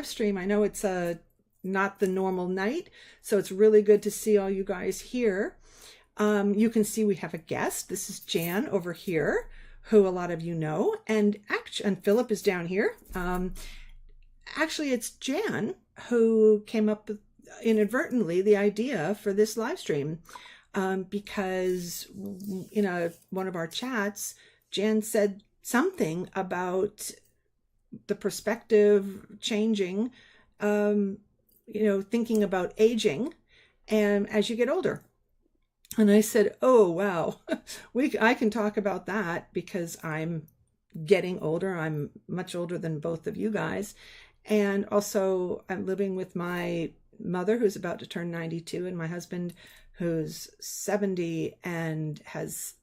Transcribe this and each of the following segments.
stream. I know it's not the normal night, so it's really good to see all you guys here. You can see we have a guest. This is Jan over here, who a lot of you know, and Philip is down here. Actually, it's Jan who came up with, inadvertently, the idea for this live stream, because in one of our chats, Jan said something about the perspective changing, thinking about aging and as you get older. And I said, oh, wow, I can talk about that because I'm getting older. I'm much older than both of you guys. And also I'm living with my mother who's about to turn 92 and my husband who's 70 and has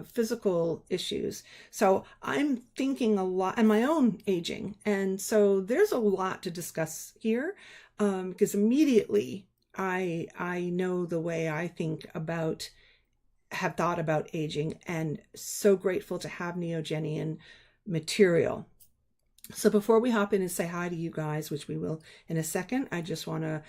physical issues. So I'm thinking a lot and my own aging. And so there's a lot to discuss here, because immediately I know the way I have thought about aging, and so grateful to have Neogenian material. So before we hop in and say hi to you guys, which we will in a second, I just want to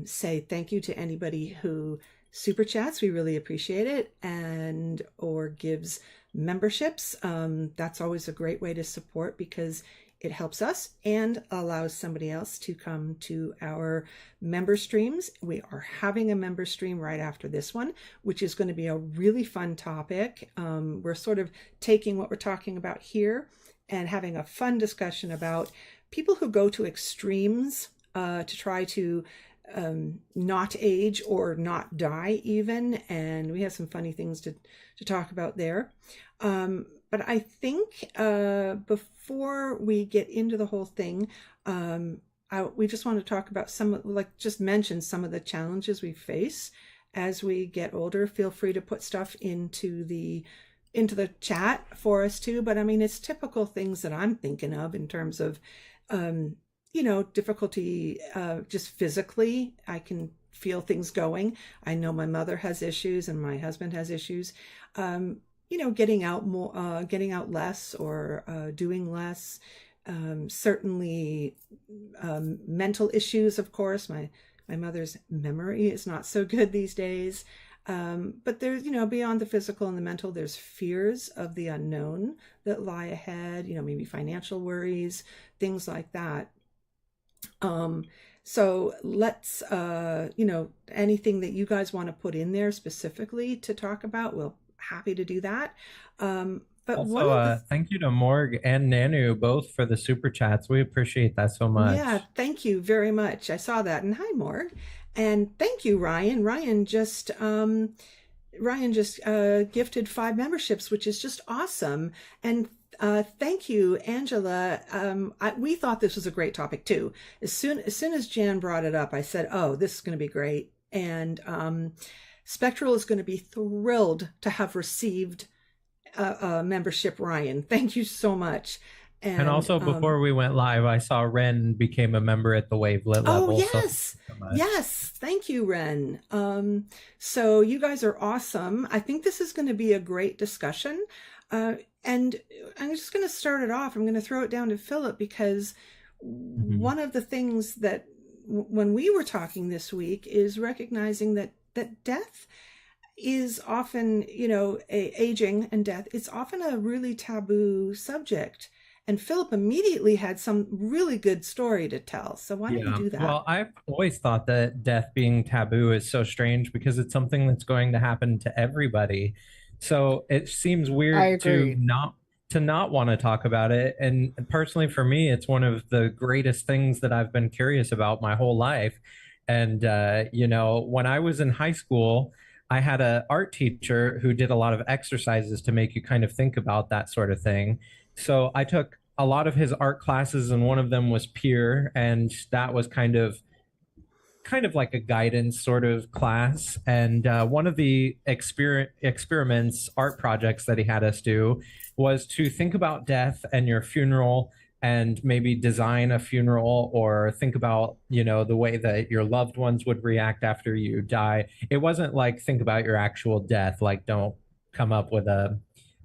say thank you to anybody who super chats. We really appreciate it, and or gives memberships. That's always a great way to support because it helps us and allows somebody else to come to our member streams. We are having a member stream right after this one, which is going to be a really fun topic. We're sort of taking what we're talking about here and having a fun discussion about people who go to extremes to try to not age or not die even. And we have some funny things to talk about there. But I think before we get into the whole thing, we just want to talk about just mention some of the challenges we face as we get older. Feel free to put stuff into the chat for us too. But I mean, it's typical things that I'm thinking of in terms of, difficulty just physically. I can feel things going. I know my mother has issues and my husband has issues. Getting out more, getting out less, or doing less. Certainly mental issues, of course. My mother's memory is not so good these days. But there's, beyond the physical and the mental, there's fears of the unknown that lie ahead, maybe financial worries, things like that. So let's, anything that you guys want to put in there specifically to talk about, we'll happy to do that. But also, thank you to Morg and Nanu both for the super chats. We appreciate that so much. Yeah, thank you very much. I saw that. And hi, Morg. And thank you, Ryan. Ryan just gifted 5 memberships, which is just awesome. And thank you, Angela. We thought this was a great topic too. As soon as Jan brought it up, I said, "Oh, this is going to be great." And Spectral is going to be thrilled to have received a membership, Ryan. Thank you so much. And also, before we went live, I saw Ren became a member at the wavelet level. Oh, yes. So yes. Thank you, Ren. So you guys are awesome. I think this is going to be a great discussion. And I'm just going to start it off. I'm going to throw it down to Philip because one of the things that when we were talking this week is recognizing that death is often, aging and death, it's often a really taboo subject. And Philip immediately had some really good story to tell. So why don't you do that? Well, I've always thought that death being taboo is so strange because it's something that's going to happen to everybody. So it seems weird to not want to talk about it. And personally, for me, it's one of the greatest things that I've been curious about my whole life. And, when I was in high school, I had an art teacher who did a lot of exercises to make you kind of think about that sort of thing. So I took a lot of his art classes, and one of them was peer, and that was kind of like a guidance sort of class. And one of the experiments, art projects that he had us do was to think about death and your funeral and maybe design a funeral or think about, the way that your loved ones would react after you die. It wasn't like think about your actual death, like don't come up with a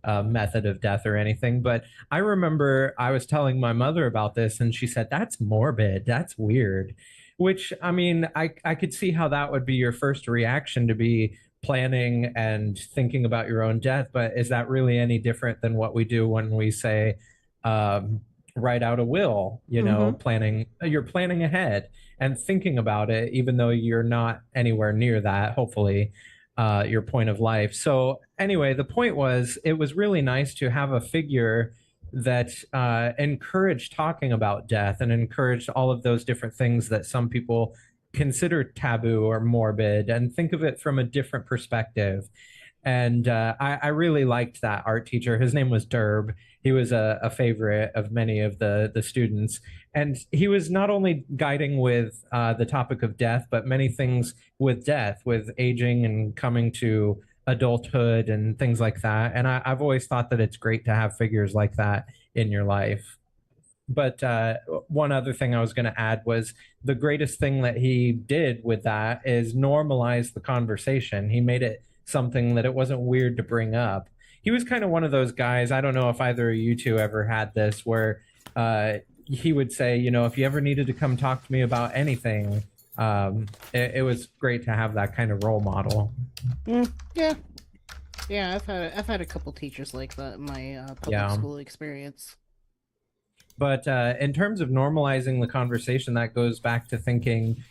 method of death or anything. But I remember I was telling my mother about this, and she said, "That's morbid. That's weird." Which, I mean, I could see how that would be your first reaction, to be planning and thinking about your own death. But is that really any different than what we do when we say, um, write out a will? You know, Mm-hmm. planning, you're planning ahead and thinking about it, even though you're not anywhere near that, hopefully, your point of life. So, anyway, the point was, it was really nice to have a figure that encouraged talking about death and encouraged all of those different things that some people consider taboo or morbid, and think of it from a different perspective. And I really liked that art teacher. His name was Derb. He was a favorite of many of the students, and he was not only guiding with the topic of death, but many things with death, with aging and coming to adulthood and things like that. And I've always thought that it's great to have figures like that in your life. But one other thing I was going to add was, the greatest thing that he did with that is normalize the conversation. He made it something that it wasn't weird to bring up. He was kind of one of those guys. I don't know if either of you two ever had this, where he would say, you know, if you ever needed to come talk to me about anything, it was great to have that kind of role model. Yeah. Yeah, I've had a couple teachers like that in my public school experience. But in terms of normalizing the conversation, that goes back to thinking,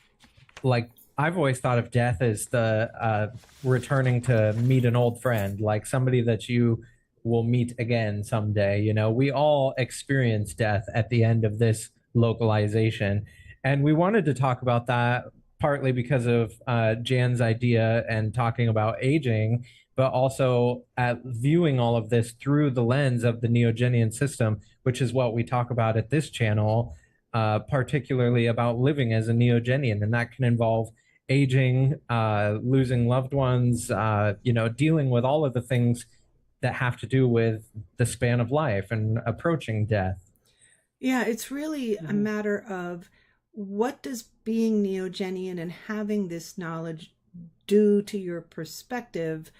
like, I've always thought of death as the returning to meet an old friend, like somebody that you will meet again someday. You know, we all experience death at the end of this localization. And we wanted to talk about that partly because of Jan's idea and talking about aging, but also at viewing all of this through the lens of the Neogenian system, which is what we talk about at this channel, particularly about living as a Neogenian. And that can involve aging, losing loved ones, you know, dealing with all of the things that have to do with the span of life and approaching death. Yeah, it's really a matter of, what does being Neogenian and having this knowledge do to your perspective?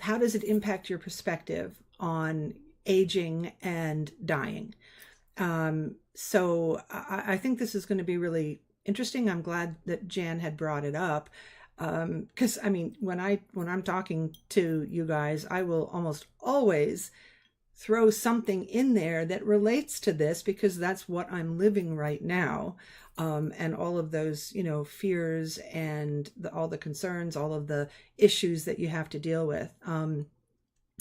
How does it impact your perspective on aging and dying? So I think this is going to be really interesting. I'm glad that Jan had brought it up, because I mean, when I'm talking to you guys, I will almost always throw something in there that relates to this, because that's what I'm living right now. And all of those, you know, fears and all the concerns, all of the issues that you have to deal with. I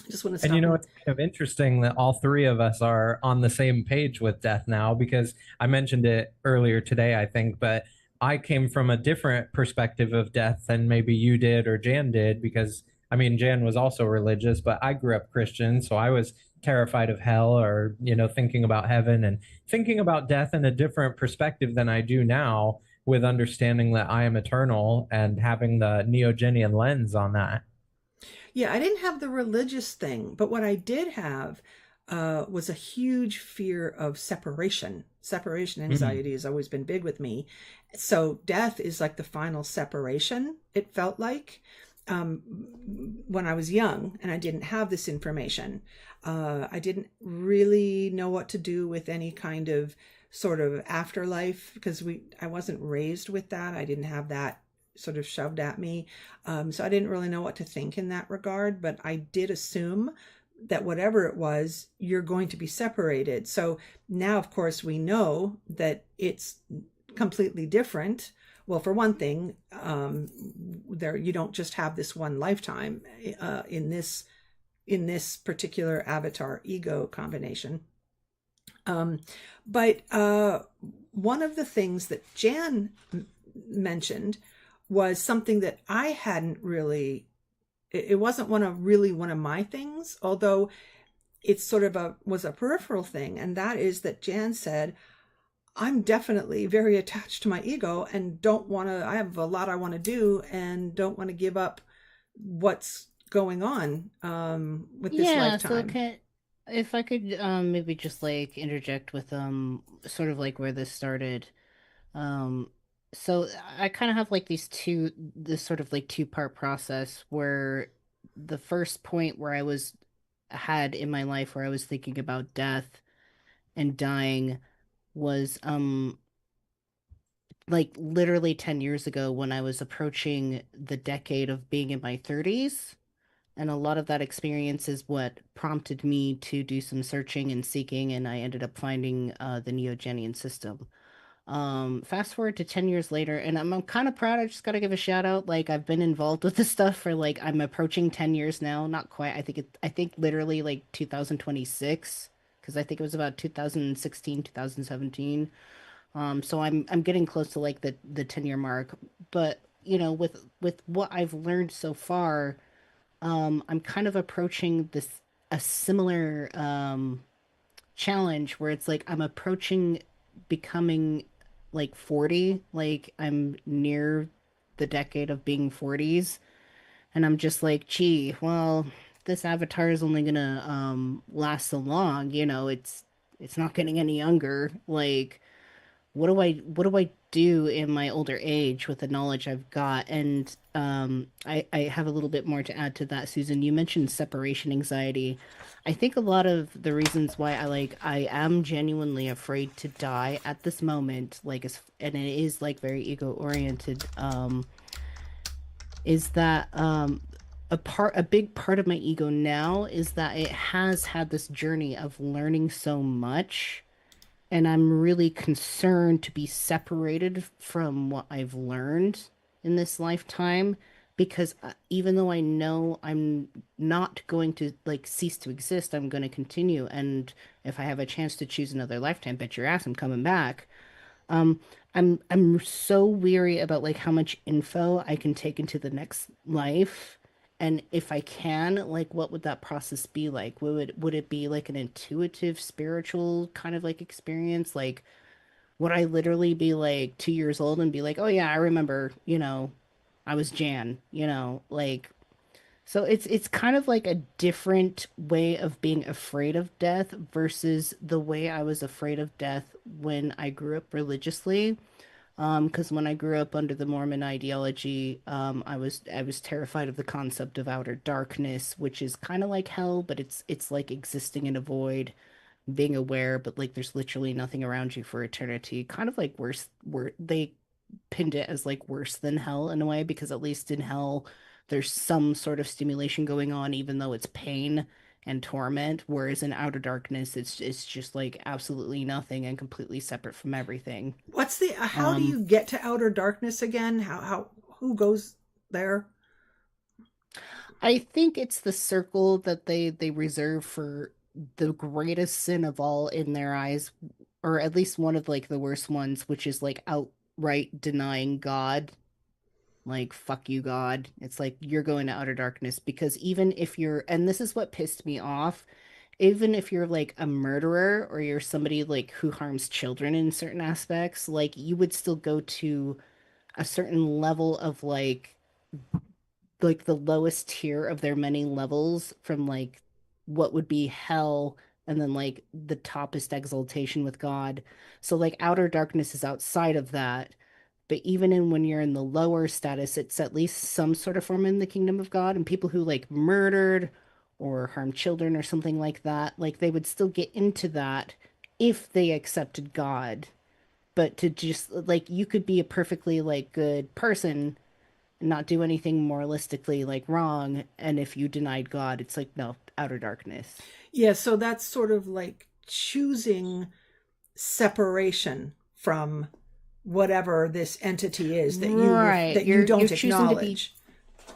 just want to And stop and it's kind of interesting that all three of us are on the same page with death now, because I mentioned it earlier today, I think, but I came from a different perspective of death than maybe you did or Jan did, because I mean, Jan was also religious, but I grew up Christian, so I was terrified of hell, or, you know, thinking about heaven and thinking about death in a different perspective than I do now, with understanding that I am eternal and having the Neogenian lens on that. Yeah, I didn't have the religious thing, but what I did have was a huge fear of separation. Separation Mm. anxiety has always been big with me. So death is like the final separation, it felt like, um, when I was young and I didn't have this information. I didn't really know what to do with any kind of sort of afterlife, because I wasn't raised with that. I didn't have that sort of shoved at me. So I didn't really know what to think in that regard, but I did assume that whatever it was, you're going to be separated. So now, of course, we know that it's completely different. Well, for one thing, there you don't just have this one lifetime in this particular avatar ego combination. But one of the things that Jan mentioned was something that I hadn't really, it wasn't one of my things, although it's sort of was a peripheral thing. And that is that Jan said, I'm definitely very attached to my ego and don't want to, I have a lot I want to do and don't want to give up what's going on with this lifetime. So if I could maybe just like interject with sort of like where this started. Um, so I kind of have like this sort of like two-part process, where the first point where I was had in my life where I was thinking about death and dying was like literally 10 years ago when I was approaching the decade of being in my 30s. And a lot of that experience is what prompted me to do some searching and seeking, and I ended up finding the Neogenian system. Fast forward to 10 years later, and I'm kind of proud. I just got to give a shout out. Like, I've been involved with this stuff for like, I'm approaching 10 years now. Not quite. I think literally like 2026, because I think it was about 2016, 2017. So I'm getting close to like the 10-year mark. But, with what I've learned so far, I'm kind of approaching this a similar challenge where it's like I'm approaching becoming like 40, like I'm near the decade of being 40s, and I'm just like, gee, well, this avatar is only gonna last so long, it's not getting any younger. Like, what do I do in my older age with the knowledge I've got? And I have a little bit more to add to that, Susan. You mentioned separation anxiety. I think a lot of the reasons why I am genuinely afraid to die at this moment, and it is like very ego oriented, is that a big part of my ego now is that it has had this journey of learning so much, and I'm really concerned to be separated from what I've learned in this lifetime, because even though I know I'm not going to like cease to exist, I'm going to continue. And if I have a chance to choose another lifetime, bet your ass I'm coming back. Um, I'm so weary about like how much info I can take into the next life. And if I can, like, what would that process be like? Would it be like an intuitive, spiritual kind of like experience? Like, would I literally be like 2 years old and be like, oh yeah, I remember, I was Jan, like, so it's kind of like a different way of being afraid of death versus the way I was afraid of death when I grew up religiously. Because when I grew up under the Mormon ideology, I was terrified of the concept of outer darkness, which is kind of like hell, but it's like existing in a void, being aware, but like there's literally nothing around you for eternity. Kind of like worse, where they pinned it as like worse than hell in a way, because at least in hell there's some sort of stimulation going on, even though it's pain and torment. Whereas in outer darkness, it's just like absolutely nothing and completely separate from everything. What's the how do Um, you get to outer darkness again? How who goes there? I think it's the circle that they reserve for the greatest sin of all in their eyes, or at least one of like the worst ones, which is like outright denying God. Like, fuck you, God. It's like you're going to outer darkness, because even if you're, and this is what pissed me off, even if you're like a murderer or you're somebody like who harms children in certain aspects, like you would still go to a certain level of like the lowest tier of their many levels from like what would be hell, and then like the toppest exaltation with God. So like outer darkness is outside of that. But even in when you're in the lower status, it's at least some sort of form in the kingdom of God. And people who like murdered or harmed children or something like that, like they would still get into that if they accepted God. But to just like you could be a perfectly like good person and not do anything moralistically like wrong, and if you denied God, it's like no, outer darkness. Yeah, so that's sort of like choosing separation from whatever this entity is Right. that you You're don't choosing to be acknowledge.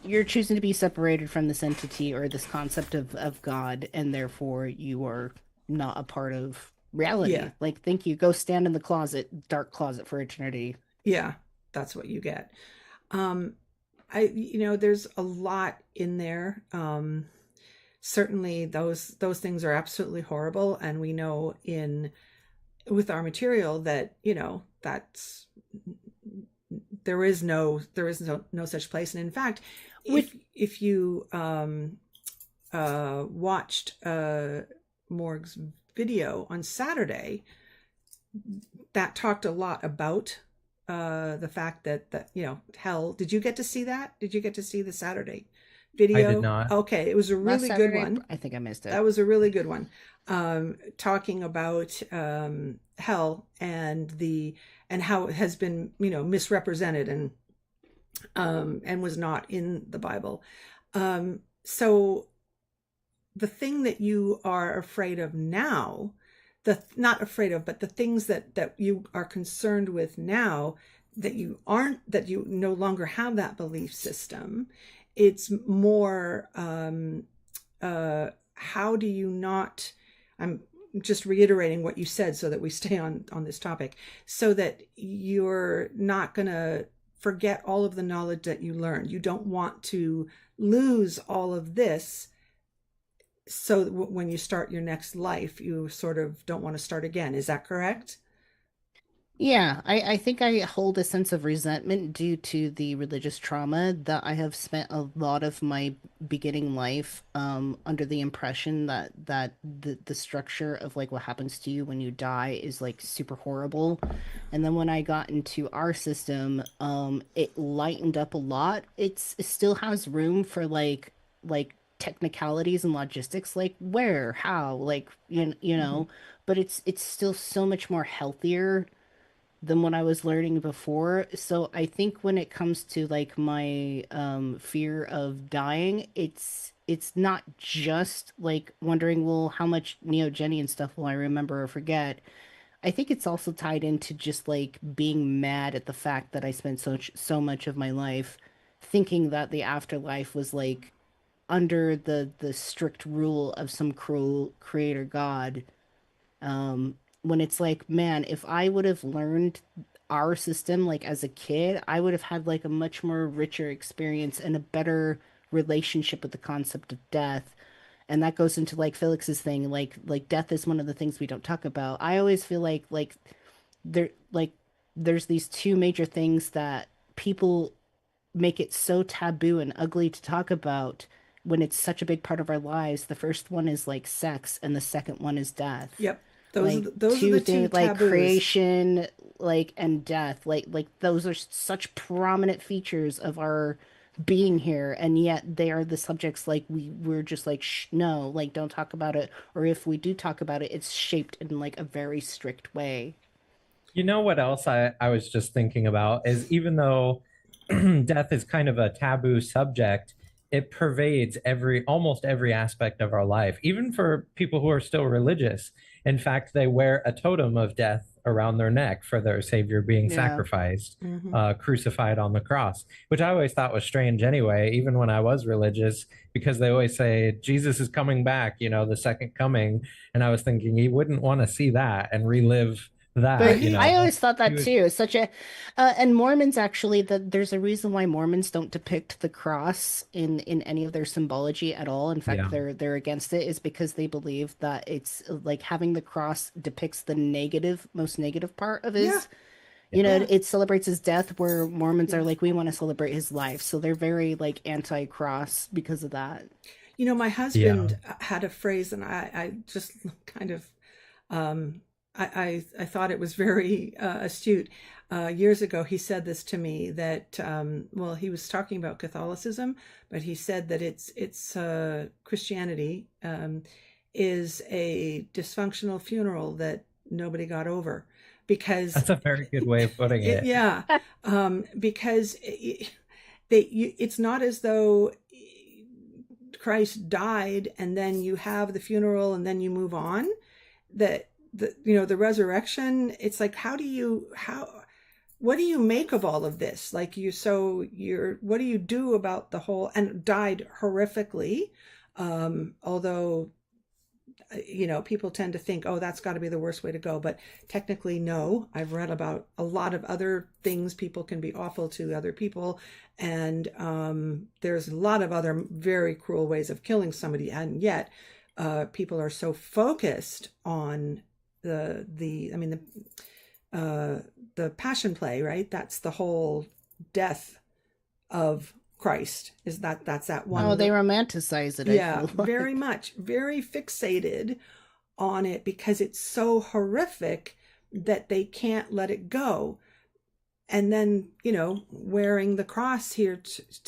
you're choosing to be separated from this entity or this concept of God, and therefore you are not a part of Yeah. reality. Like, thank you. Go stand in the closet, dark closet for eternity. Yeah, that's what you get. Um there's a lot in there. Certainly those things are absolutely horrible, and we know in with our material that, that's there is no such place. And in fact, Which if you watched Morg's video on Saturday, that talked a lot about the fact that hell. Did you get to see that? Did you get to see the Saturday video? I did not. Okay, it was a Last really good Saturday, one. I think I missed it. That was a really good one. Talking about hell and how it has been, misrepresented and was not in the Bible. So the thing that you are afraid of now, not afraid of, but the things that you are concerned with now, that you no longer have that belief system. It's more, how do you not, I'm just reiterating what you said so that we stay on this topic, so that you're not going to forget all of the knowledge that you learned. You don't want to lose all of this, so when you start your next life, you sort of don't want to start again. Is that correct? Yeah, I think I hold a sense of resentment due to the religious trauma that I have spent a lot of my beginning life under the impression that the structure of like what happens to you when you die is like super horrible. And then when I got into our system, it lightened up a lot. It still has room for like technicalities and logistics, like where, how, like you Mm-hmm. know, but it's still so much more healthier than what I was learning before. So I think when it comes to like my fear of dying, it's not just like wondering, well, how much Neogenian stuff will I remember or forget? I think it's also tied into just like being mad at the fact that I spent so much of my life thinking that the afterlife was like under the strict rule of some cruel creator god, when it's like, man, if I would have learned our system like as a kid, I would have had like a much more richer experience and a better relationship with the concept of death. And that goes into like Felix's thing, like death is one of the things we don't talk about. I always feel like there like there's these two major things that people make it so taboo and ugly to talk about when it's such a big part of our lives. The first one is like sex, and the second one is death. Yep. Those are Like the two two things, like taboos. creation, like and death. Like those are such prominent features of our being here, and yet they are the subjects like we're just like shh, no, like don't talk about it, or if we do talk about it, it's shaped in like a very strict way. You know what else I was just thinking about is even though death is kind of a taboo subject, it pervades almost every aspect of our life, even for people who are still religious. In fact, they wear a totem of death around their neck for their savior being Yeah. sacrificed, Mm-hmm. crucified on the cross, which I always thought was strange anyway, even when I was religious, because they always say Jesus is coming back, the second coming. And I was thinking he wouldn't want to see that and relive that, But Right. I always thought He that would, too. Such a, and Mormons actually, that there's a reason why Mormons don't depict the cross in any of their symbology at all. In fact, yeah. they're against it, is because they believe that it's like having the cross depicts the most negative part of Yeah. his. Yeah. It celebrates his death, where Mormons are Yeah. like, we want to celebrate his life. So they're very like anti-cross because of that. My Yeah. husband had a phrase, and I just kind of, um, I thought it was very astute. Years ago, he said this to me that, well, he was talking about Catholicism, but he said that it's Christianity is a dysfunctional funeral that nobody got over, because That's a very good way of putting it. yeah, because it's not as though Christ died and then you have the funeral and then you move on. That the resurrection, it's like, what do you make of all of this? Like, what do you do about the whole, and died horrifically, although people tend to think, oh, that's got to be the worst way to go, but technically no. I've read about a lot of other things. People can be awful to other people, and there's a lot of other very cruel ways of killing somebody, and yet people are so focused on the passion play, right? That's the whole death of Christ. That's that one. Oh, they romanticize it, I Yeah, feel very like. much, very fixated on it because it's so horrific that they can't let it go. and then, you know, wearing the cross here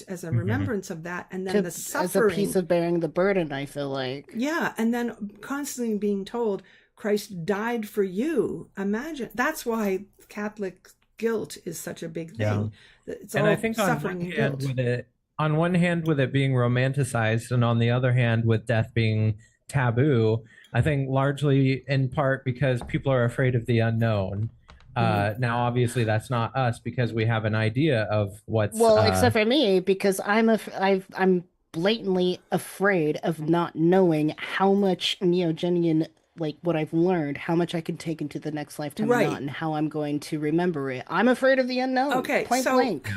as a remembrance of that, and then the suffering as a piece of bearing the burden, I feel like. Yeah, and then constantly being told Christ died for you. Imagine, that's why Catholic guilt is such a big thing. It's all and I think suffering and guilt. On one hand, with it being romanticized, and on the other hand, with death being taboo, I think largely in part because people are afraid of the unknown. Now, obviously, that's not us because we have an idea of what's. Well, except for me, because I'm blatantly afraid of not knowing how much Neogenian, like what I've learned, how much I can take into the next lifetime or not, and how I'm going to remember it. I'm afraid of the unknown. Okay, point blank.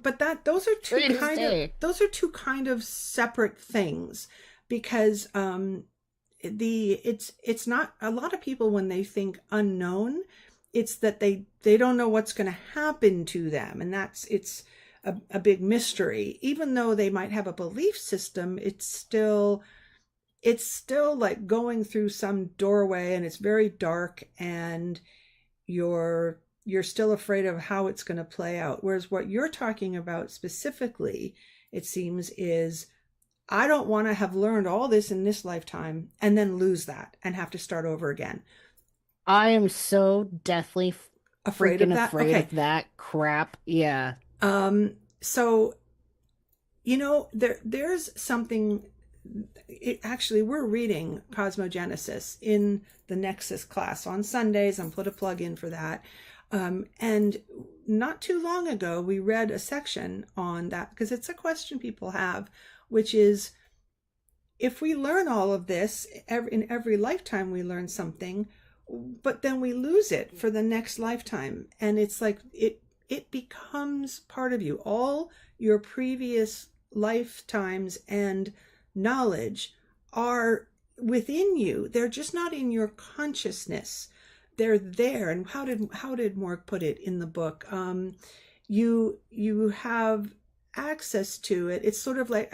But those are two kind of separate things, because it's not, a lot of people when they think unknown, it's that they don't know what's going to happen to them, and it's a big mystery. Even though they might have a belief system, it's still like going through some doorway, and it's very dark, and you're still afraid of how it's going to play out. Whereas what you're talking about specifically, it seems, is I don't want to have learned all this in this lifetime and then lose that and have to start over again. I am so deathly afraid of that crap. Yeah. So, you know, there's something, actually, we're reading Cosmogenesis in the Nexus class on Sundays, and put a plug in for that. And not too long ago, we read a section on that, because it's a question people have, which is, if we learn all of this, in every lifetime we learn something, but then we lose it for the next lifetime. And it's like, it becomes part of you. All your previous lifetimes and knowledge are within you. They're just not in your consciousness. They're there. And how did Morg put it in the book? You have access to it. It's sort of like,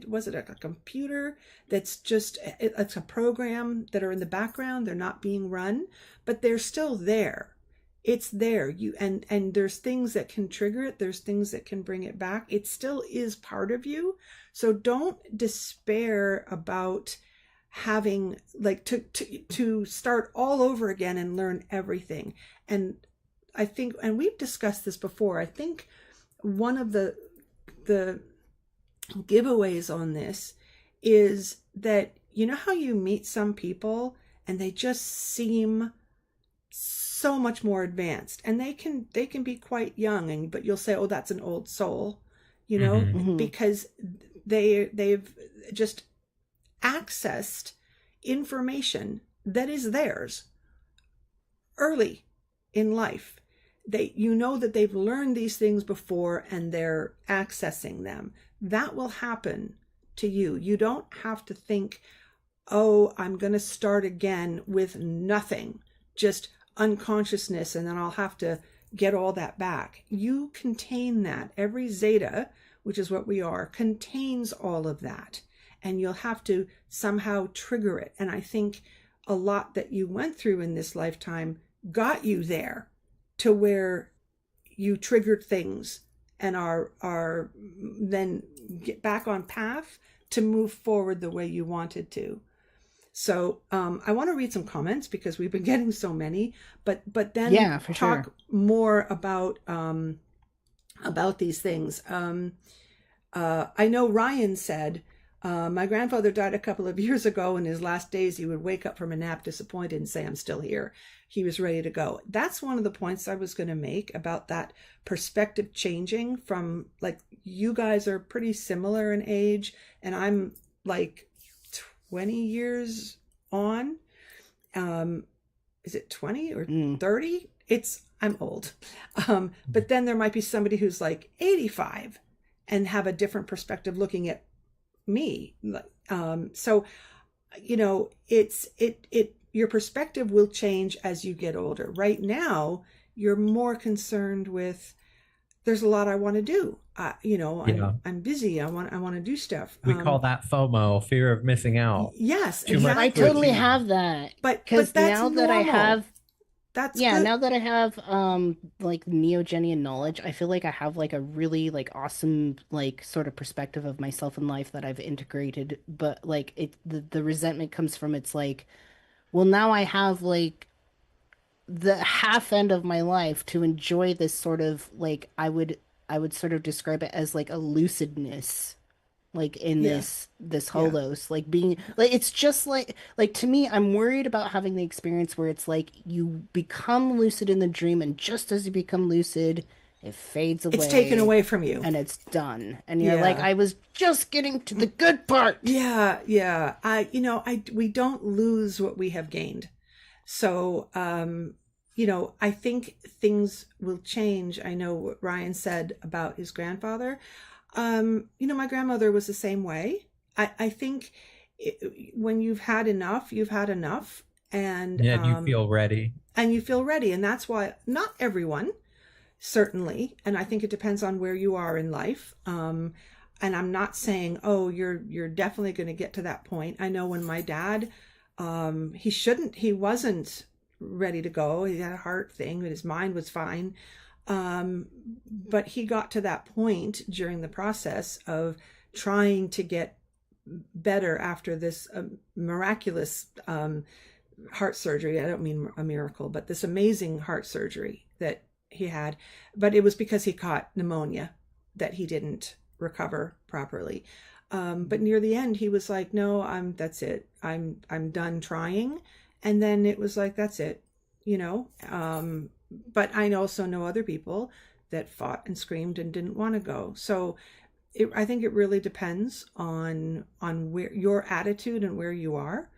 was it a computer that's just, it's a program that are in the background, they're not being run, but they're still there. It's there. And there's things that can trigger it, there's things that can bring it back. It still is part of you. So don't despair about having, like, to start all over again and learn everything. And I think, and we've discussed this before, I think one of the giveaways on this is that, you know how you meet some people and they just seem so much more advanced, and they can be quite young, but you'll say, oh, that's an old soul, you know, because they've just accessed information that is theirs early in life. You know that they've learned these things before and they're accessing them. That will happen to you. You don't have to think, oh, I'm going to start again with nothing, just unconsciousness, and then I'll have to get all that back. You contain that. Every zeta, which is what we are, contains all of that. And you'll have to somehow trigger it. And I think a lot that you went through in this lifetime got you there, to where you triggered things and are then get back on path to move forward the way you wanted to. So I want to read some comments, because we've been getting so many, but then talk more about these things. I know Ryan said, my grandfather died a couple of years ago. In his last days, he would wake up from a nap disappointed and say, I'm still here. He was ready to go. That's one of the points I was going to make about that perspective changing from, like, you guys are pretty similar in age, and I'm like 20 years on. Is it 20 or 30? I'm old. But then there might be somebody who's like 85 and have a different perspective looking at me. So, you know, your perspective will change as you get older. Right now, you're more concerned with, there's a lot I want to do. I'm busy. I want to do stuff. We call that FOMO, fear of missing out. Yes, exactly. I totally have that. But because now that I have, That's Yeah, good. now that I have like Neogenian knowledge, I feel like I have like a really like awesome like sort of perspective of myself in life that I've integrated, but like the resentment comes from it's like, well, now I have like the half end of my life to enjoy this sort of like I would sort of describe it as like a lucidness like in Yeah. this Yeah. holos like being like it's just like to me I'm worried about having the experience where it's like you become lucid in the dream and just as you become lucid it fades It's taken away away from you. and it's done and you're like Yeah. I was just getting to the good part. Yeah, yeah. I we don't lose what we have gained. So, I think things will change. I know what Ryan said about his grandfather. My grandmother was the same way. I think when you've had enough, and Yeah, and you feel ready. and you feel ready, and that's why not everyone, certainly, and I think it depends on where you are in life. And I'm not saying, oh, you're definitely going to get to that point. I know when my dad, he wasn't ready to go. He had a heart thing, but his mind was fine. But he got to that point during the process of trying to get better after this miraculous heart surgery. I don't mean a miracle, but this amazing heart surgery that he had. But it was because he caught pneumonia that he didn't recover properly. But near the end, he was like, "No, that's it. I'm done trying." And then it was like, "That's it," you know. But I also know other people that fought and screamed and didn't want to go. So I think it really depends on where your attitude and where you are.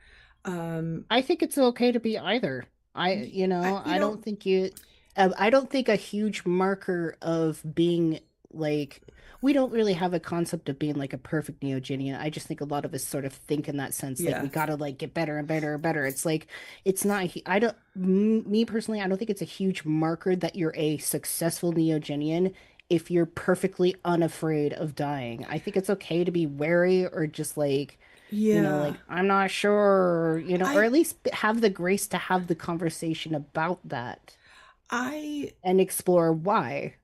I think it's okay to be either. I, you I know, don't think I don't think a huge marker of being like, we don't really have a concept of being like a perfect Neogenian. I just think a lot of us sort of think in that sense, like yeah, we gotta like get better and better and better. It's like, it's not, I don't, me personally, I don't think it's a huge marker that you're a successful Neogenian if you're perfectly unafraid of dying. I think it's okay to be wary or just like, yeah. like I'm not sure, or I, at least have the grace to have the conversation about that I, and explore why.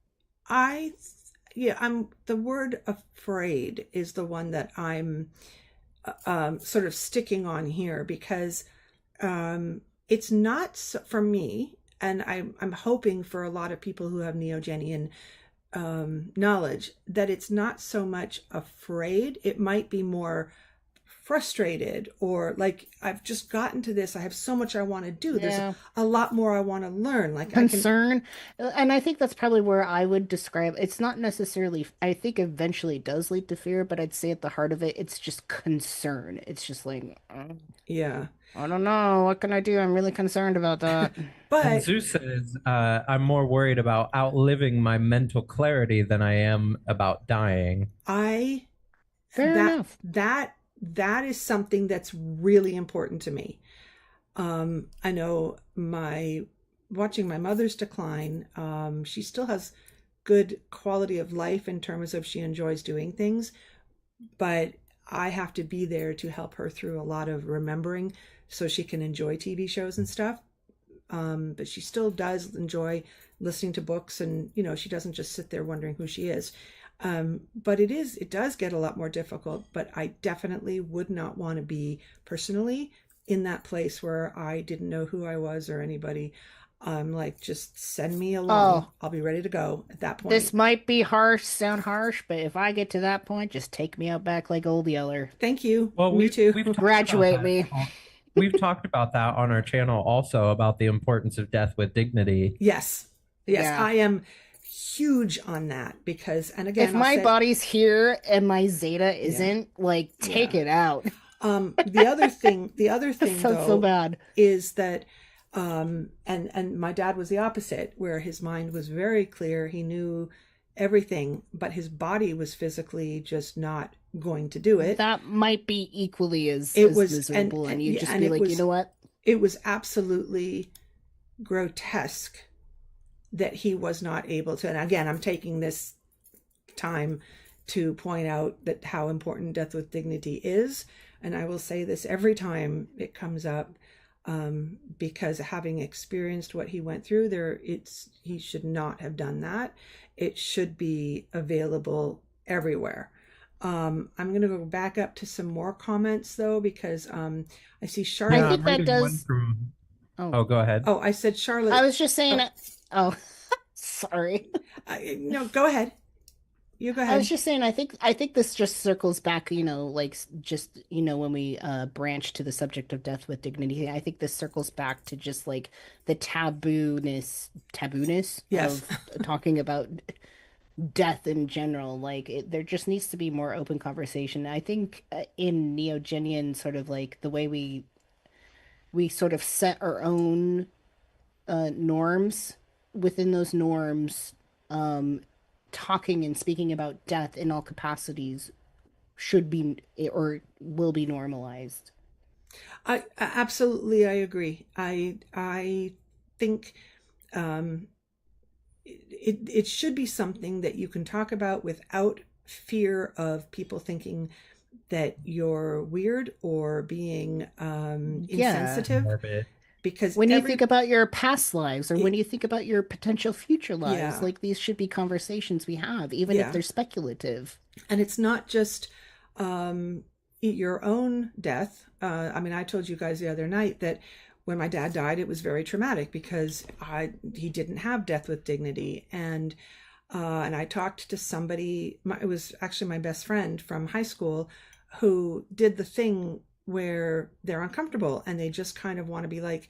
I, yeah. The word afraid is the one that I'm sort of sticking on here because it's not for me, and I'm hoping for a lot of people who have Neogenian knowledge that it's not so much afraid. It might be more frustrated or like I've just gotten to this. I have so much I want to do. There's Yeah. a lot more I want to learn. Like I can, Concern. And I think that's probably where I would describe it's not necessarily, I think eventually it does lead to fear, but I'd say at the heart of it, it's just concern. It's just like, yeah. I don't know. What can I do? I'm really concerned about that. And But Zeus says, I'm more worried about outliving my mental clarity than I am about dying. I Fair that enough. that that is something that's really important to me. I know my watching my mother's decline. She still has good quality of life in terms of she enjoys doing things, but I have to be there to help her through a lot of remembering so she can enjoy TV shows and stuff. But she still does enjoy listening to books, and she doesn't just sit there wondering who she is. But it does get a lot more difficult. But I definitely would not want to be personally in that place where I didn't know who I was or anybody. Like, just send me along. Oh, I'll be ready to go at that this point. might sound harsh, but if I get to that point, just take me out back like Old Yeller. Thank you. Well, Me too. we've talked about Graduate that. me. We've talked about that on our channel also about the importance of death with dignity. Yes. Yes, Yeah. I am huge on that because, and If again, I'll my say, body's here and my zeta yeah, isn't, like, take yeah. it out. The other That thing sounds so though bad. is that, and my dad was the opposite, where his mind was very clear. He knew everything, but his body was physically just not going to do it. That might be equally It as was, miserable, and you yeah, just and be like, you know what? it was absolutely grotesque that he was not able to. And again, I'm taking this time to point out that how important death with dignity is. And I will say this every time it comes up. because having experienced what he went through, he should not have done that. It should be available everywhere. I'm going to go back up to some more comments though, because I see Charlotte. I think that does. Oh, go ahead. Oh, I said Charlotte. I was just saying. Oh, sorry. No, go ahead. You go ahead. I was just saying, I think this just circles back, like just, when we branch to the subject of death with dignity. I think this circles back to just like the tabooness yes. of talking about death in general. Like there just needs to be more open conversation. I think in Neogenian sort of like the way we sort of set our own norms, within those norms, talking and speaking about death in all capacities should be or will be normalized. I absolutely, I agree. I think it should be something that you can talk about without fear of people thinking that you're weird or being insensitive. Yeah. Because when you think about your past lives, or when you think about your potential future lives, like these should be conversations we have, even if they're speculative. And it's not just your own death. I mean, I told you guys the other night that when my dad died, it was very traumatic because he didn't have death with dignity. And I talked to somebody, it was actually my best friend from high school, who did the thing where they're uncomfortable and they just kind of want to be like,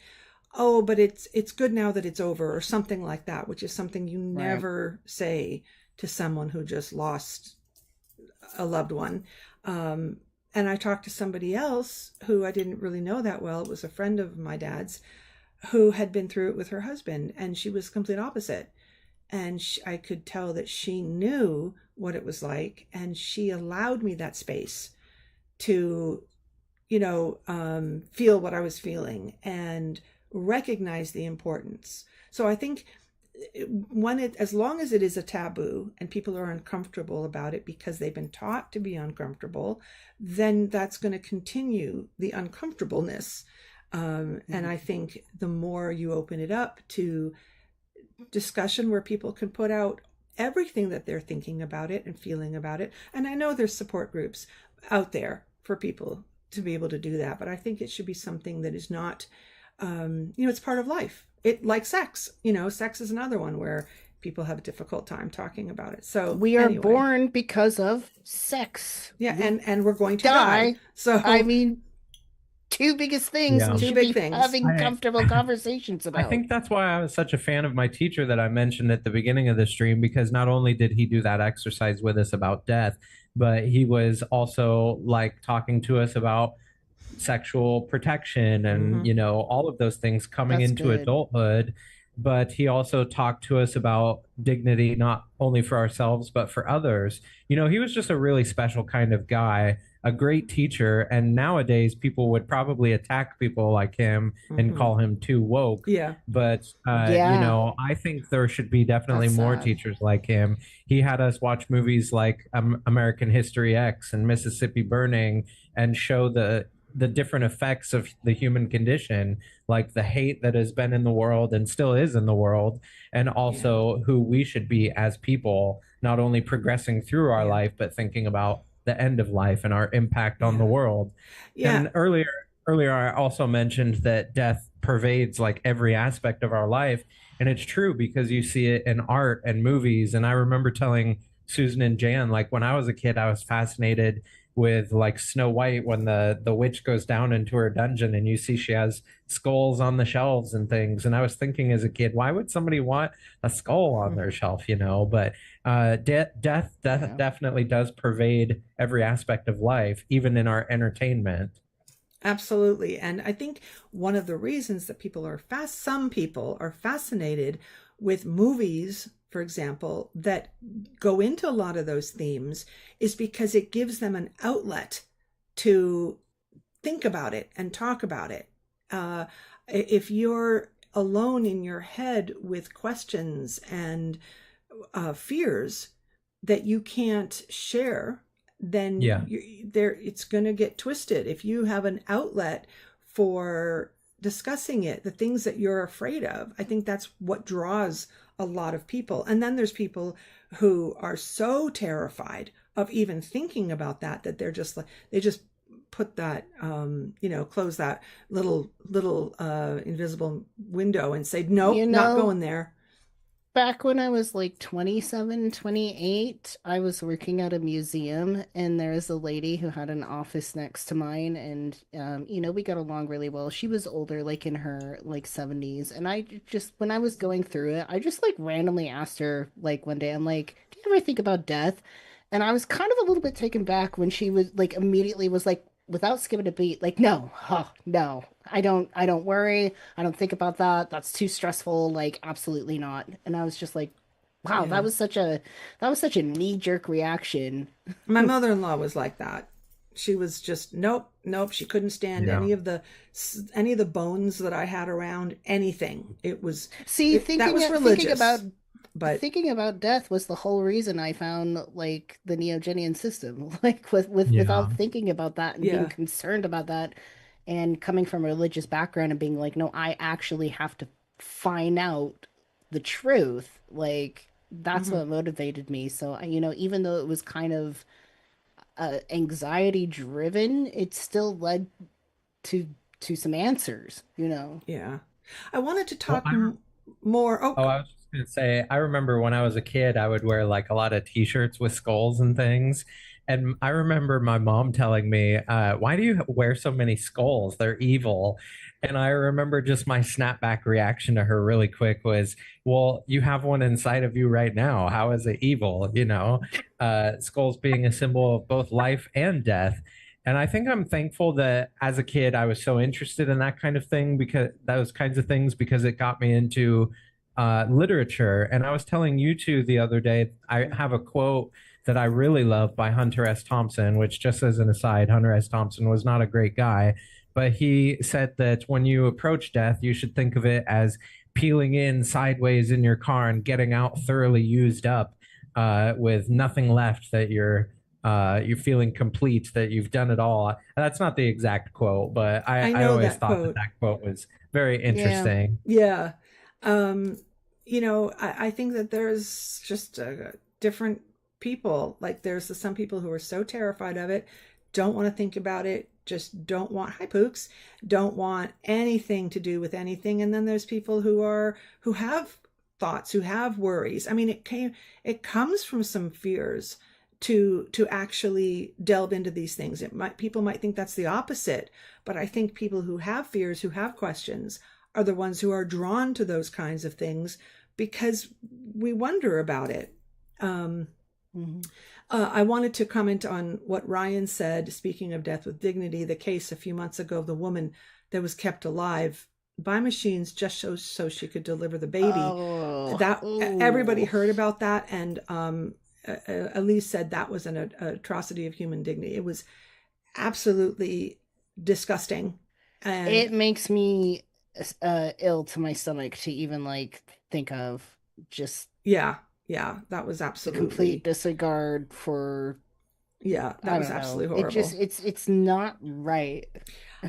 oh, but it's good now that it's over, or something like that, which is something you never say to someone who just lost a loved one. And I talked to somebody else who I didn't really know that well. It was a friend of my dad's who had been through it with her husband, and she was complete opposite. And I could tell that she knew what it was like, and she allowed me that space to feel what I was feeling and recognize the importance. So I think as long as it is a taboo and people are uncomfortable about it because they've been taught to be uncomfortable, then that's going to continue the uncomfortableness. And I think the more you open it up to discussion where people can put out everything that they're thinking about it and feeling about it. And I know there's support groups out there for people to be able to do that, but I think it should be something that is not, it's part of life. It, like sex, sex is another one where people have a difficult time talking about it. So we are born because of sex. Yeah. And we're going to die. So I mean, two biggest things we should be having comfortable conversations about. I think that's why I was such a fan of my teacher that I mentioned at the beginning of the stream, because not only did he do that exercise with us about death, but he was also like talking to us about sexual protection and all of those things coming into adulthood. But he also talked to us about dignity, not only for ourselves but for others. He was just a really special kind of guy, a great teacher. And nowadays people would probably attack people like him and call him too woke. But I think there should be definitely more teachers like him. He had us watch movies like American History X and Mississippi Burning and show the different effects of the human condition, like the hate that has been in the world and still is in the world, and also who we should be as people, not only progressing through our life, but thinking about the end of life and our impact on the world. And earlier I also mentioned that death pervades like every aspect of our life. And it's true, because you see it in art and movies. And I remember telling Susan and Jan, like when I was a kid, I was fascinated with like Snow White, when the witch goes down into her dungeon and you see she has skulls on the shelves and things. And I was thinking as a kid, why would somebody want a skull on their shelf, But death definitely does pervade every aspect of life, even in our entertainment. Absolutely. And I think one of the reasons that some people are fascinated with movies, for example, that go into a lot of those themes is because it gives them an outlet to think about it and talk about it. If you're alone in your head with questions and fears that you can't share, then it's going to get twisted. If you have an outlet for discussing it, the things that you're afraid of. I think that's what draws a lot of people. And then there's people who are so terrified of even thinking about that, that they're just like, they just put that, close that little invisible window and say, nope, You not know, going there. back when I was like 27, 28, I was working at a museum and there was a lady who had an office next to mine and we got along really well. She was older, like in her like 70s, and I just when I was going through it, I just like randomly asked her like one day, I'm like, "Do you ever think about death?" And I was kind of a little bit taken back when she was like immediately was like without skipping a beat, like, "No, no. I don't worry. I don't think about that. That's too stressful. Like, absolutely not." And I was just like, wow, Yeah. that was such a knee-jerk reaction. My mother-in-law was like that. She was just nope, nope. She couldn't stand Yeah. any of the bones that I had around anything. It was See, that was religious, but thinking about death was the whole reason I found like the Neogenian system. Like Yeah. without thinking about that and being yeah. concerned about that and coming from a religious background and being like, no, I actually have to find out the truth. Like that's hmm what motivated me. So, even though it was kind of anxiety driven, it still led to some answers. Yeah. I wanted to Well, talk more. Oh, oh, I was just gonna say, I remember when I was a kid, I would wear like a lot of t-shirts with skulls and things. And I remember my mom telling me, why do you wear so many skulls? They're evil. And I remember just my snapback reaction to her really quick was, well, you have one inside of you right now. How is it evil? Skulls being a symbol of both life and death. And I think I'm thankful that as a kid, I was so interested in that kind of thing because those kinds of things, because it got me into literature. And I was telling you two the other day, I have a quote that I really love by Hunter S. Thompson, which, just as an aside, Hunter S. Thompson was not a great guy, but he said that when you approach death, you should think of it as peeling in sideways in your car and getting out thoroughly used up, with nothing left, that you're feeling complete, that you've done it all. That's not the exact quote, but I I know always that thought that quote. that quote was very Yeah. interesting. Yeah. Um, I think that there's just different people. Like some people who are so terrified of it, don't want to think about it, just don't want hi pooks, don't want anything to do with anything. And then there's people who have thoughts, who have worries. I mean, it comes from some fears to actually delve into these things. People might think that's the opposite, but I think people who have fears, who have questions, are the ones who are drawn to those kinds of things because we wonder about it. Mhm. I wanted to comment on what Ryan said, speaking of death with dignity, the case a few months ago of the woman that was kept alive by machines just so she could deliver the baby. Oh, That everybody ooh. heard about that, and Elise said that was an atrocity of human dignity. It was absolutely disgusting, and It makes me ill to my stomach to even like think of just yeah, yeah, that was the complete absolutely, disregard for yeah, that I was don't know. absolutely It just horrible. it's not right.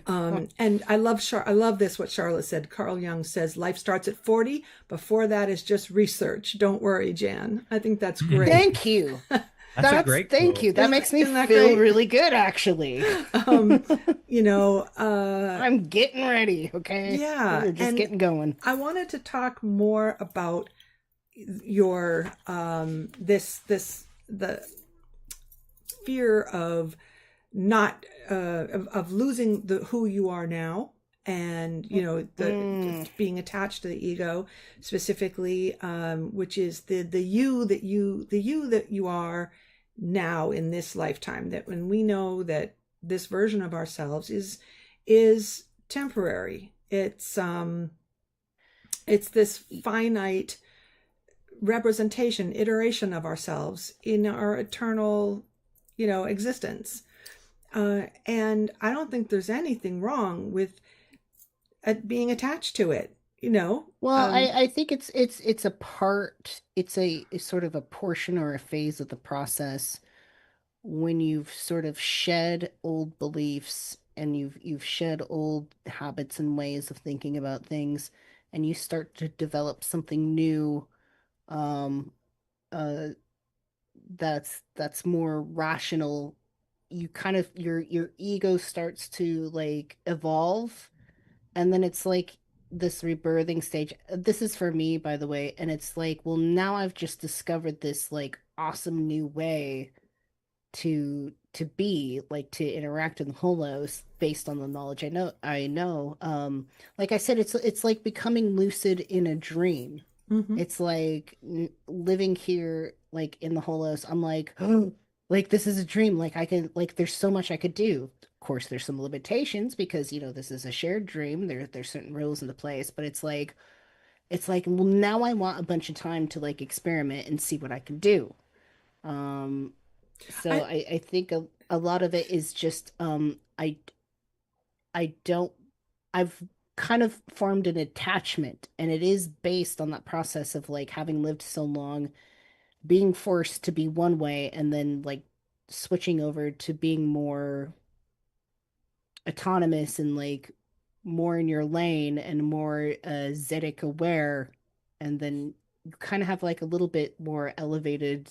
And I love this, what Charlotte said. Carl Jung says, life starts at 40. Before that is just research. Don't worry, Jan. I think that's great. Thank you. That's a great Thank you. quote. That makes me Isn't that feel great? really good actually. Um, you know, I'm getting ready, okay? yeah. We're just And getting going. I wanted to talk more about your the fear of not of losing the who you are now, and the Mm, being attached to the ego specifically, which is the you that you are now in this lifetime, that when we know that this version of ourselves is temporary. It's this finite representation, iteration of ourselves in our eternal, existence. And I don't think there's anything wrong with being attached to it. well, I think it's a part, it's sort of a portion or a phase of the process when you've sort of shed old beliefs and you've shed old habits and ways of thinking about things, and you start to develop something new, um uh that's more rational. You kind of your ego starts to like evolve, and then it's like this rebirthing stage. This is for me, by the way, and it's like, well, now I've just discovered this like awesome new way to be, like, to interact in Holos based on the knowledge I know. Like I said, it's like becoming lucid in a dream. Mm-hmm. It's like living here, like in the Holos. I'm like, oh, like this is a dream. Like I can, like there's so much I could do. Of course, there's some limitations because this is a shared dream. There's certain rules into place, but it's like, well, now I want a bunch of time to like experiment and see what I can do. Um, so I I think a lot of it is just I don't I've kind of formed an attachment, and it is based on that process of like having lived so long, being forced to be one way and then like switching over to being more autonomous and like more in your lane and more Zedic aware, and then you kind of have like a little bit more elevated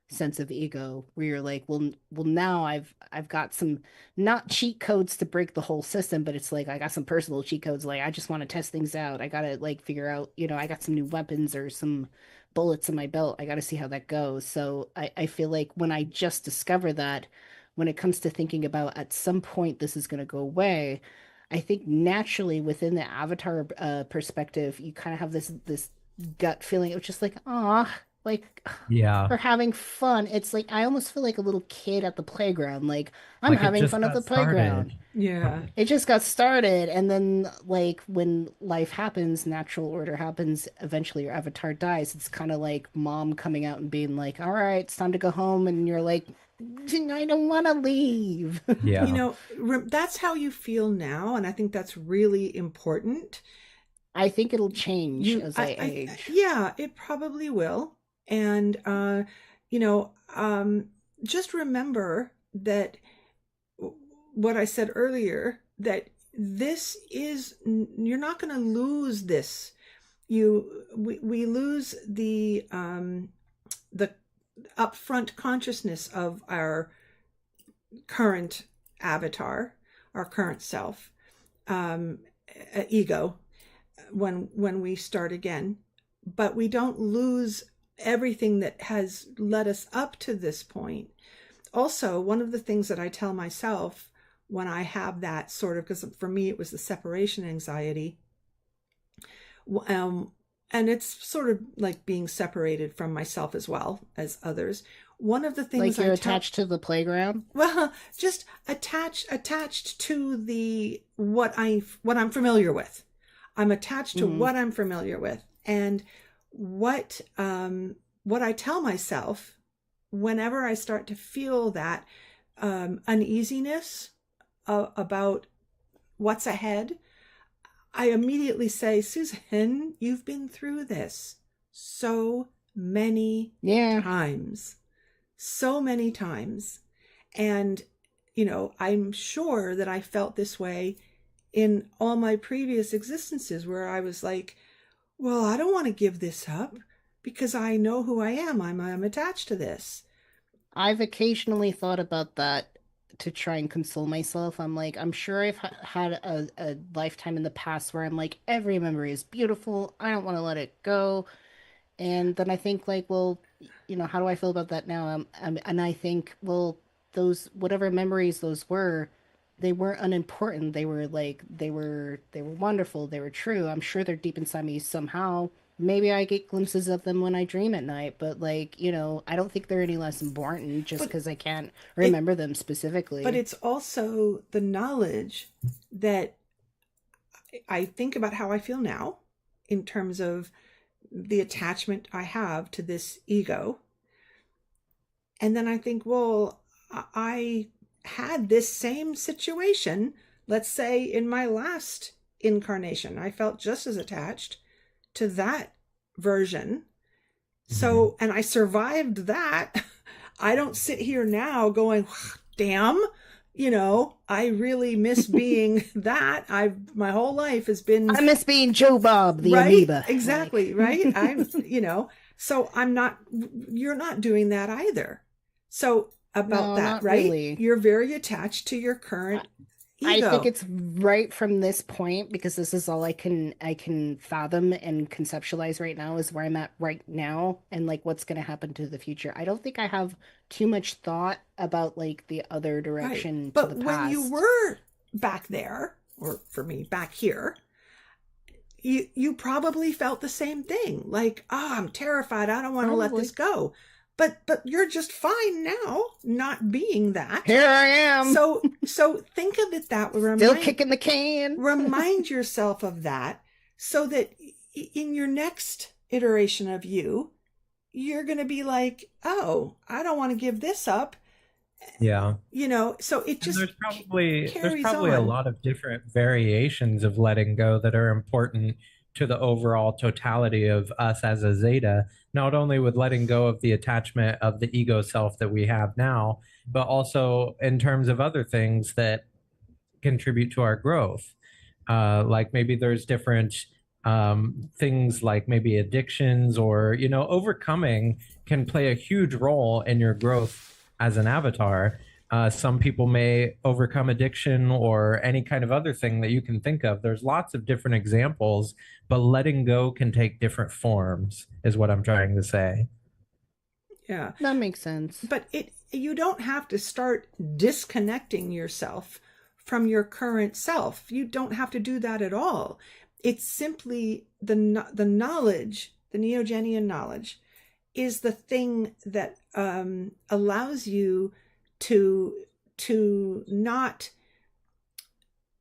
sense of ego where you're like, well, now I've got some, not cheat codes to break the whole system, but it's like I got some personal cheat codes. Like I just want to test things out. I gotta like figure out, I got some new weapons or some bullets in my belt. I gotta see how that goes. So I feel like when I just discover that, when it comes to thinking about at some point this is going to go away, I think naturally within the avatar perspective, you kind of have this gut feeling. It was just like, ah, like Yeah. we're having fun. It's like I almost feel like a little kid at the playground. Like I'm Like it having just fun at got the playground. started. yeah. It just got started, and then like when life happens, natural order happens, eventually your avatar dies. It's kind of like mom coming out and being like, "All right, it's time to go home," and you're like, "I don't want to leave." You Yeah. know, that's how you feel now, and I think that's really important. I think it'll change You as I age. Yeah, it probably will. And you know, just remember that what I said earlier, that this is, you're not going to lose this. We lose the upfront consciousness of our current avatar, our current self, um, ego, when we start again, but we don't lose everything that has led us up to this point. Also, one of the things that I tell myself when I have that sort of, because for me it was the separation anxiety, um, and it's sort of like being separated from myself as well as others. One of the Like things I you're tell, attached to the playground. well, just attached to the what I'm familiar with. I'm attached to Hmm. what I'm familiar with, and what what I tell myself whenever I start to feel that uneasiness about what's ahead. I immediately say, Susan, you've been through this so many Yeah, times, so many times. And, I'm sure that I felt this way in all my previous existences where I was like, well, I don't want to give this up because I know who I am. I'm attached to this. I've occasionally thought about that to try and console myself. I'm like, I'm sure I've had a lifetime in the past where I'm like, every memory is beautiful. I don't want to let it go. And then I think like, well, how do I feel about that now? And I think, well, those whatever memories those were, they weren't unimportant. They were like they were wonderful. They were true. I'm sure they're deep inside me somehow. Maybe I get glimpses of them when I dream at night, but like, I don't think they're any less important just But because I can't it remember them but specifically. it's also the knowledge that I think about how I feel now in terms of the attachment I have to this ego. And then I think, well, I had this same situation, let's say in my last incarnation. I felt just as attached to that version. Mhm. So, and I survived that. I don't sit here now going, damn, I really miss being that. My whole life has been I miss being Joe Bob, the right. amoeba. Exactly. Right. So you're not doing that either. So about No, that, not right? really. You're very attached to your current I think ego. it's right from this point, because this is all I can fathom and conceptualize right now, is where I'm at right now, and like what's going to happen to the future. I don't think I have too much thought about like the other Right. direction to But the when you past. were back there, or for me, back here, you probably felt the same thing. Like, I'm terrified. I don't want to let this Probably. go. But you're just fine now, not being that. Here I am, So think of it that way. still kicking the can. Remind yourself of that, so that in your next iteration of you're going to be like, oh, I don't want to give this up. Yeah. So it And just there's carries probably a on. lot of different variations of letting go that are important to the overall totality of us as a zeta, not only with letting go of the attachment of the ego self that we have now, but also in terms of other things that contribute to our growth. Like maybe there's different things like maybe addictions, or, overcoming can play a huge role in your growth as an avatar. Some people may overcome addiction or any kind of other thing that you can think of. There's lots of different examples, but letting go can take different forms, is what I'm trying to say. Yeah. That makes sense. But you don't have to start disconnecting yourself from your current self. You don't have to do that at all. It's simply the knowledge, the Neogenian knowledge, is the thing that allows you to not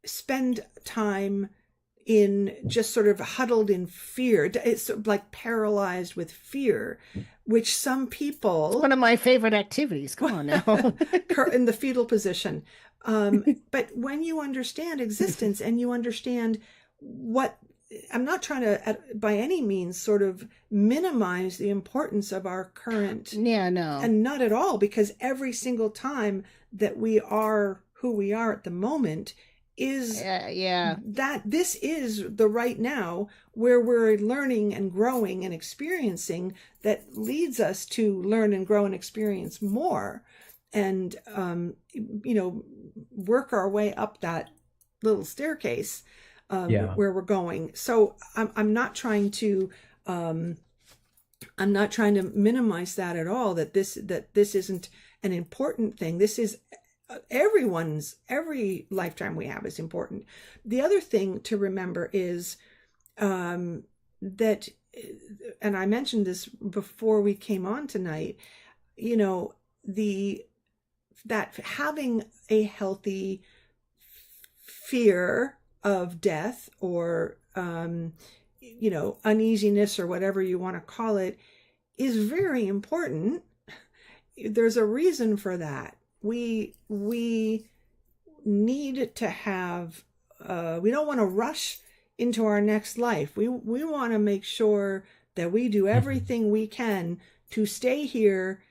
spend time in just sort of huddled in fear. It's like paralyzed with fear, which some people, It's one of my favorite activities. Come on now. in the fetal position. But when you understand existence and you understand what, I'm not trying to by any means sort of minimize the importance of our current, Yeah, no. and not at all, because every single time that we are who we are at the moment is Yeah. that this is the right now, where we're learning and growing and experiencing, that leads us to learn and grow and experience more, and work our way up that little staircase, Yeah. where we're going. So I'm not trying to minimize that at all, that this isn't an important thing. This is every lifetime we have is important. The other thing to remember is that, and I mentioned this before we came on tonight, that having a healthy fear of death, or uneasiness, or whatever you want to call it, is very important. There's a reason for that. We need to have, we don't want to rush into our next life. We want to make sure that we do everything we can to stay here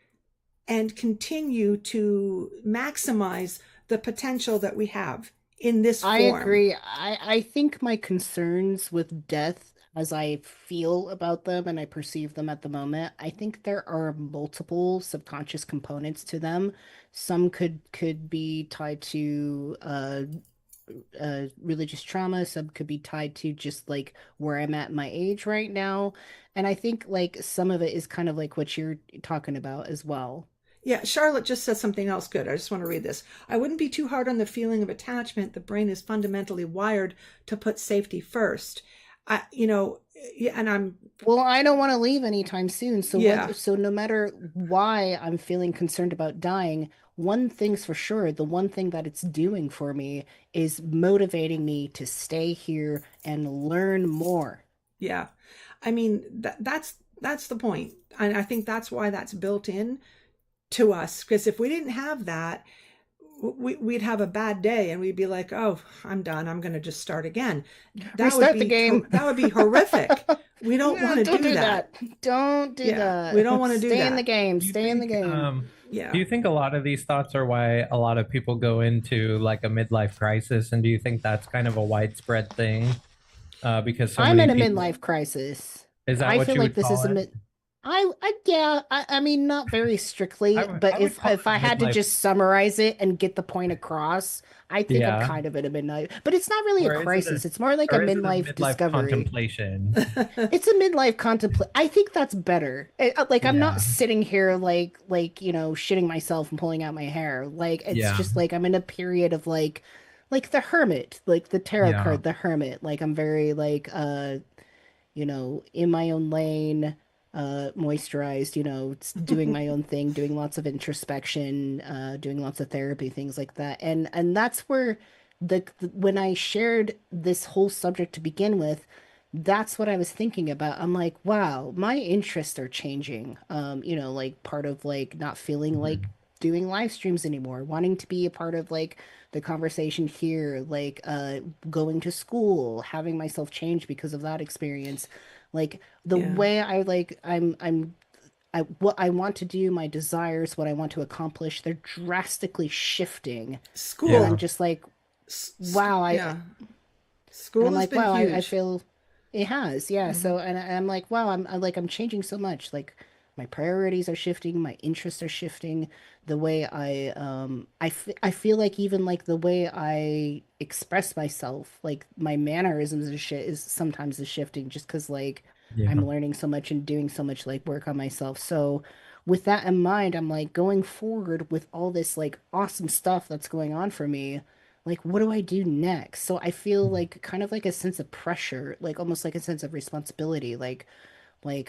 and continue to maximize the potential that we have in this form. I agree. I think my concerns with death, as I feel about them and I perceive them at the moment, I think there are multiple subconscious components to them. Some could be tied to religious trauma, some could be tied to just like where I'm at my age right now. And I think like some of it is kind of like what you're talking about as well. Yeah, Charlotte just said something else good. I just want to read this. I wouldn't be too hard on the feeling of attachment. The brain is fundamentally wired to put safety first. Yeah, and I'm, Well, I don't want to leave anytime soon. So yeah, so no matter why I'm feeling concerned about dying, one thing's for sure, the one thing that it's doing for me is motivating me to stay here and learn more. yeah. I mean, that's the point. And I think that's why that's built in to us, because if we didn't have that, we'd have a bad day and we'd be like, oh, I'm done, I'm going to just start again. Restart the game. That would be horrific. We don't want to do that. Don't do that. We don't want to do Stay that. in the game. Do you Stay in the think, game. Yeah. do you think a lot of these thoughts are why a lot of people go into like a midlife crisis? And do you think that's kind of a widespread thing? Because so I'm many in a people, midlife crisis. is that I what feel you like would this is call a it? mid. I mean, not very strictly, but I would call if it I a had to midlife. just summarize it and get the point across, I think I'm Yeah. kind of in a midlife. But it's not really a Or is it crisis. It's more like a or is it a midlife midlife discovery. contemplation? It's a midlife contemplate. I think that's better. Like I'm not Yeah. sitting here like shitting myself and pulling out my hair. Like it's Yeah. just like I'm in a period of like the hermit, like the tarot Yeah. card, the hermit. Like I'm very like in my own lane, moisturized, doing my own thing, doing lots of introspection, doing lots of therapy, things like that. And that's where when I shared this whole subject to begin with, that's what I was thinking about. I'm like, wow, my interests are changing. Like part of like not feeling like Mhm. doing live streams anymore, wanting to be a part of like the conversation here, like going to school, having myself change because of that experience. Like the Yeah. way I like what I want to do, my desires, what I want to accomplish, they're drastically shifting. And I'm Yeah. School. just like, wow, Yeah. and School I'm has like, been wow, I huge. feel it has, yeah. Hmm. So, I'm like, wow, I'm changing so much. Like, my priorities are shifting, my interests are shifting. The way I feel like even like the way I express myself, like my mannerisms and shit is sometimes is shifting just because like Yeah. I'm learning so much and doing so much like work on myself. So, with that in mind, I'm like going forward with all this like awesome stuff that's going on for me, like what do I do next? So I feel like kind of like a sense of pressure, like almost like a sense of responsibility, like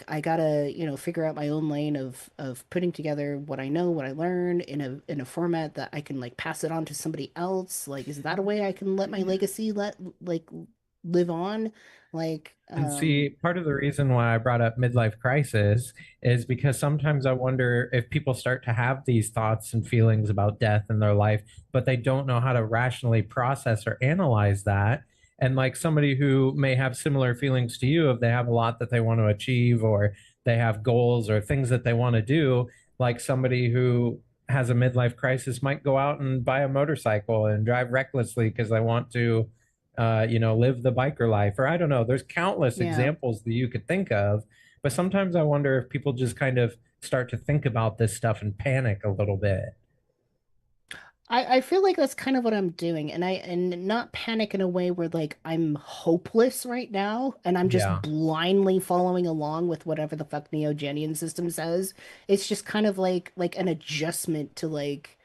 I gotta, figure out my own lane of putting together what I know, what I learn in a format that I can like pass it on to somebody else. Like, is that a way I can let my Yeah. legacy like live on? Like, And see, part of the reason why I brought up midlife crisis is because sometimes I wonder if people start to have these thoughts and feelings about death in their life, but they don't know how to rationally process or analyze that. And like somebody who may have similar feelings to you, if they have a lot that they want to achieve or they have goals or things that they want to do, like somebody who has a midlife crisis might go out and buy a motorcycle and drive recklessly because they want to live the biker life, or I don't know. There's countless yeah. examples that you could think of, but sometimes I wonder if people just kind of start to think about this stuff and panic a little bit. I feel like that's kind of what I'm doing, and not panic in a way where like I'm hopeless right now and I'm just Yeah, blindly following along with whatever the fuck Neogenian system says. It's just kind of like an adjustment to like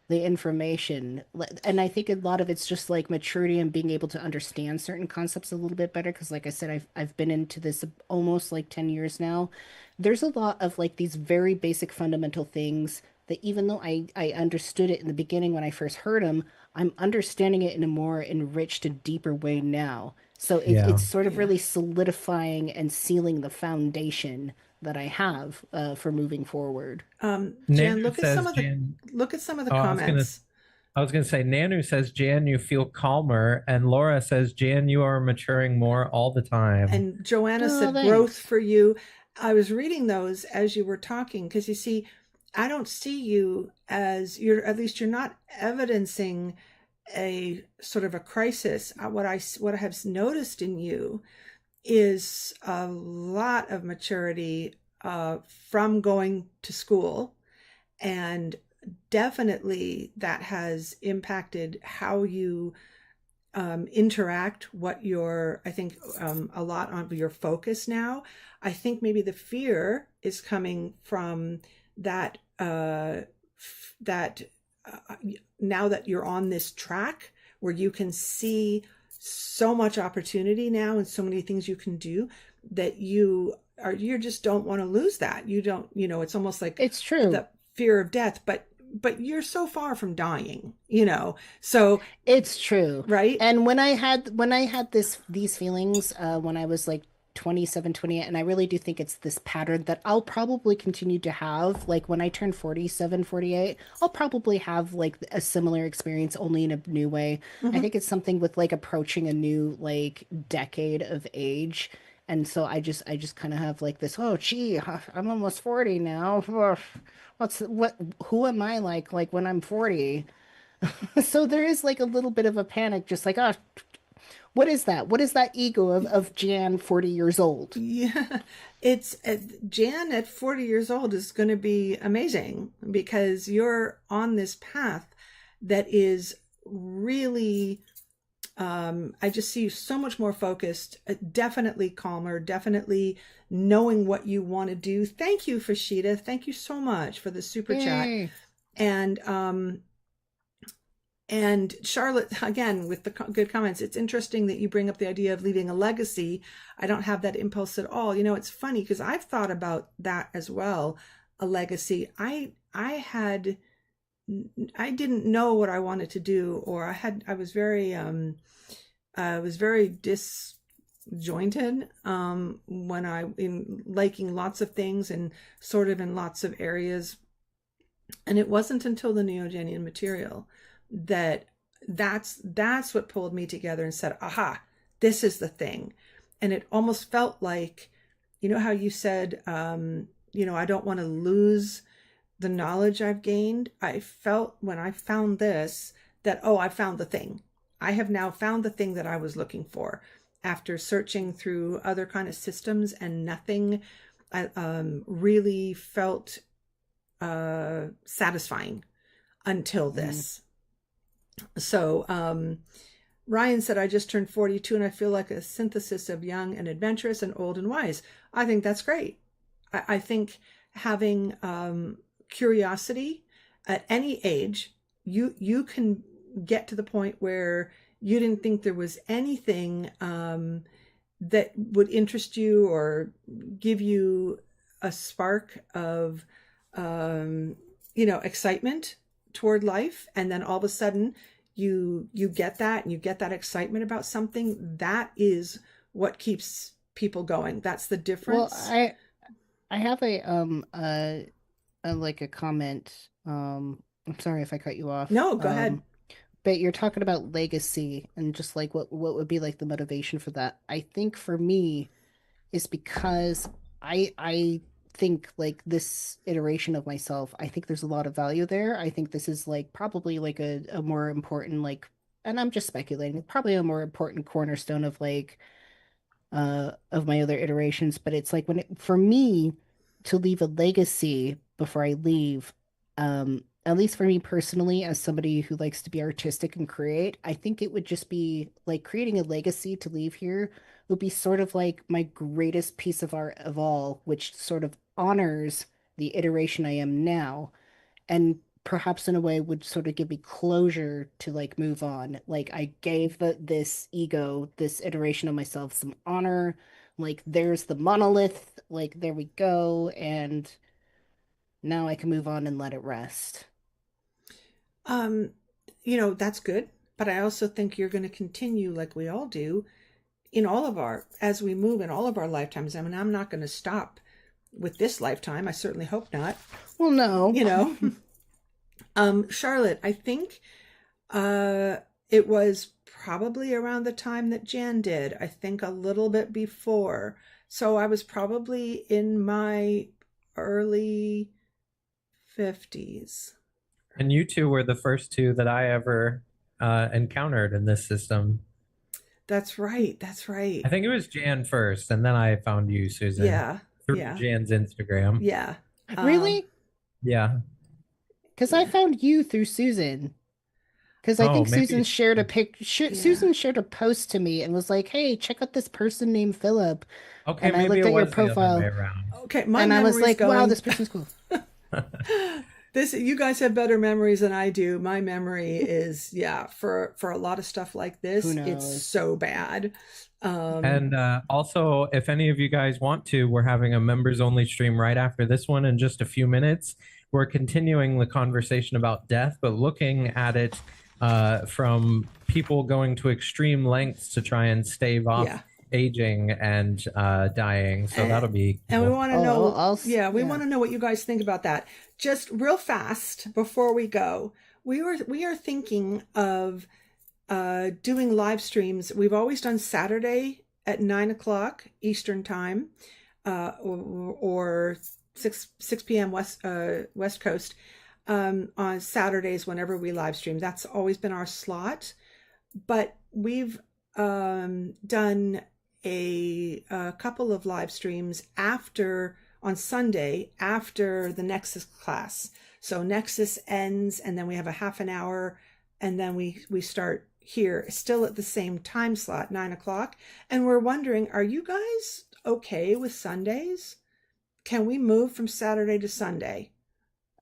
the information. And I think a lot of it's just like maturity and being able to understand certain concepts a little bit better. Because like I said, I've been into this almost like 10 years now. There's a lot of like these very basic fundamental things that even though I understood it in the beginning when I first heard them, I'm understanding it in a more enriched and deeper way now. So yeah. it's sort of Yeah. really solidifying and sealing the foundation that I have for moving forward. Jan, Nanu says Jan. look at some of the Oh, comments. I was gonna say Nanu says Jan, you feel calmer, and Laura says Jan, you are maturing more all the time. And Joanna Oh, said growth thanks. for you. I was reading those as you were talking because you see, I don't see you as you're, at least you're not evidencing a sort of a crisis. What I have noticed in you is a lot of maturity from going to school, and definitely that has impacted how you interact, what your, I think a lot on your focus now. I think maybe the fear is coming from that that now that you're on this track where you can see so much opportunity now and so many things you can do, that you just don't want to lose that. You don't, it's almost like It's true. the fear of death, but you're so far from dying. So It's true. right. And when I had these feelings when I was like 27, 28, and I really do think it's this pattern that I'll probably continue to have. Like when I turn 47, 48, I'll probably have like a similar experience, only in a new way. I Mm-hmm. think it's something with like approaching a new like decade of age. And so I just kind of have like this, oh gee, I'm almost 40 now. Who am I like when I'm 40? So there is like a little bit of a panic, just like, oh, what is that? What is that ego of Jan, 40 years old? Yeah, it's Jan at 40 years old is going to be amazing because you're on this path that is really, I just see you so much more focused, definitely calmer, definitely knowing what you want to do. Thank you, Fashida. Thank you so much for the super chat. Yay. And and Charlotte, again, with the good comments, it's interesting that you bring up the idea of leaving a legacy. I don't have that impulse at all. You know, it's funny because I've thought about that as well, a legacy. I didn't know what I wanted to do, or I was very disjointed when I in liking lots of things and sort of in lots of areas. And it wasn't until the Neogenian material that that's what pulled me together and said, aha, this is the thing. And it almost felt like, you know how you said, you know, I don't want to lose the knowledge I've gained. I felt when I found this that, oh, I found the thing. I have now found the thing that I was looking for after searching through other kind of systems, and nothing really felt satisfying until this. So Ryan said, I just turned 42 and I feel like a synthesis of young and adventurous and old and wise. I think that's great. I think having curiosity at any age, you can get to the point where you didn't think there was anything that would interest you or give you a spark of you know, excitement toward life, and then all of a sudden you get that, and you get that excitement about something. That is what keeps people going. That's the difference. Well, I have a like a comment. I'm sorry if I cut you off. No, go ahead. But you're talking about legacy and just like what would be like the motivation for that. I think for me is because I think like this iteration of myself, I think there's a lot of value there. I think this is like probably like a more important like, and I'm just speculating, probably a more important cornerstone of my other iterations. But it's like for me to leave a legacy before I leave, at least for me personally, as somebody who likes to be artistic and create, I think it would just be like creating a legacy to leave here would be sort of like my greatest piece of art of all, which sort of honors the iteration I am now, and perhaps in a way would sort of give me closure to like move on. Like I gave this ego, this iteration of myself, some honor. Like there's the monolith, like there we go, and now I can move on and let it rest. You know, that's good, but I also think you're going to continue, like we all do, in all of our, as we move in all of our lifetimes. I mean, I'm not going to stop with this lifetime. I certainly hope not. Well, no. You know, Charlotte, I think it was probably around the time that Jan did. I think a little bit before. So I was probably in my early 50s. And you two were the first two that I ever encountered in this system. That's right. That's right. I think it was Jan first, and then I found you, Susan. Yeah. Through Yeah. Jan's Instagram. Yeah. Really? Yeah. Because I found you through Susan. Because I think maybe Susan shared a Yeah. Susan shared a post to me and was like, "Hey, check out this person named Philip." Okay, And I maybe looked it at your was the other profile, way around. Okay, my and I was memory's like, "Wow, going. this person's cool." This, you guys have better memories than I do. My memory is, yeah, for a lot of stuff like this, Who it's knows? so bad. And also, if any of you guys want to, we're having a members only stream right after this one in just a few minutes. We're continuing the conversation about death, but looking at it from people going to extreme lengths to try and stave off Yeah. aging and dying. So that'll be and we cool. want to know, we want to know what you guys think about that. Just real fast before we go, we are thinking of doing live streams. We've always done Saturday at 9 o'clock Eastern time, or 6 p.m. West Coast, on Saturdays whenever we live stream. That's always been our slot. But we've done a couple of live streams on Sunday after the Nexus class. So Nexus ends, and then we have a half an hour, and then we start here, still at the same time slot, 9 o'clock. And we're wondering, are you guys okay with Sundays? Can we move from Saturday to Sunday?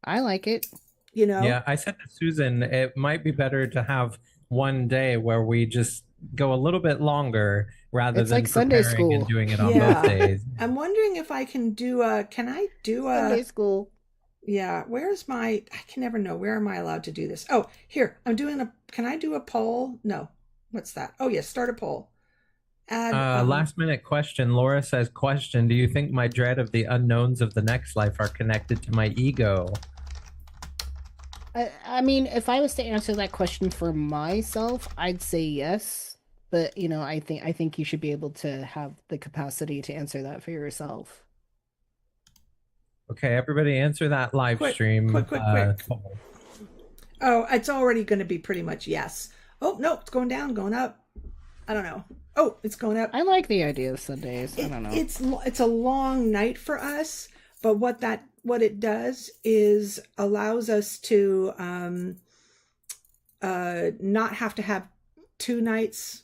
I like it. You know? Yeah, I said to Susan, it might be better to have one day where we just go a little bit longer rather than like Sunday school and doing it on both days. I'm wondering if I can do Sunday school. Yeah, I can never know. Where am I allowed to do this? Oh, here, can I do a poll? No. What's that? Oh, yes, start a poll. Add, last minute question. Laura says, question, do you think my dread of the unknowns of the next life are connected to my ego? I mean, if I was to answer that question for myself, I'd say yes. But, I think you should be able to have the capacity to answer that for yourself. Okay, everybody answer that live stream. Quick. Oh, it's already going to be pretty much yes. Oh, no, it's going down, going up. I don't know. Oh, it's going up. I like the idea of Sundays. I don't know. It's a long night for us, but what it does is allows us to not have to have 2 nights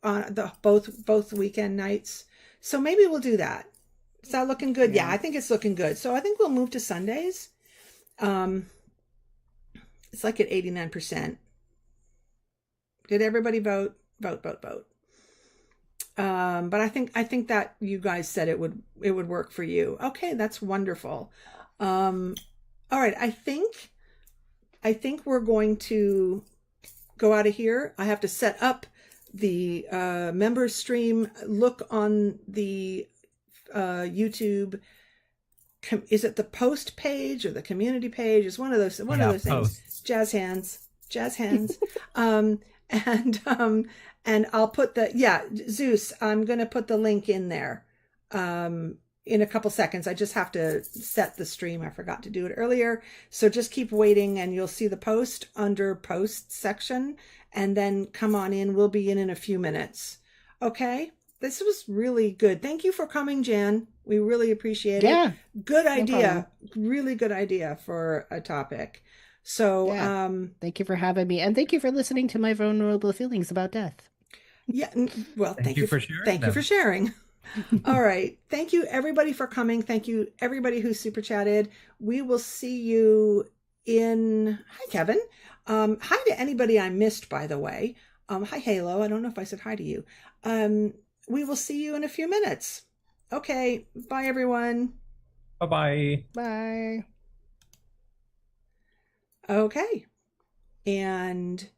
on both weekend nights. So maybe we'll do that. Is that looking good? Yeah, I think it's looking good. So I think we'll move to Sundays. It's like at 89%. Did everybody vote? Vote. But I think that you guys said it would work for you. Okay, that's wonderful. All right, I think we're going to go out of here. I have to set up the members stream. Look on the YouTube. Is it the post page or the community page? It's one of those things. Post. Jazz hands. And I'll put Zeus, I'm going to put the link in there in a couple seconds. I just have to set the stream. I forgot to do it earlier. So just keep waiting and you'll see the post under post section, and then come on in. We'll be in a few minutes. Okay. This was really good. Thank you for coming, Jan. We really appreciate it. Good idea. No, really good idea for a topic. So, thank you for having me, and thank you for listening to my vulnerable feelings about death. Yeah, well, thank you for sharing. Thank you for sharing. All right. Thank you, everybody, for coming. Thank you, everybody who super chatted. We will see you hi, Kevin. Hi to anybody I missed, by the way. Hi, Halo. I don't know if I said hi to you. We will see you in a few minutes. Okay. Bye, everyone. Bye-bye. Bye. Okay. And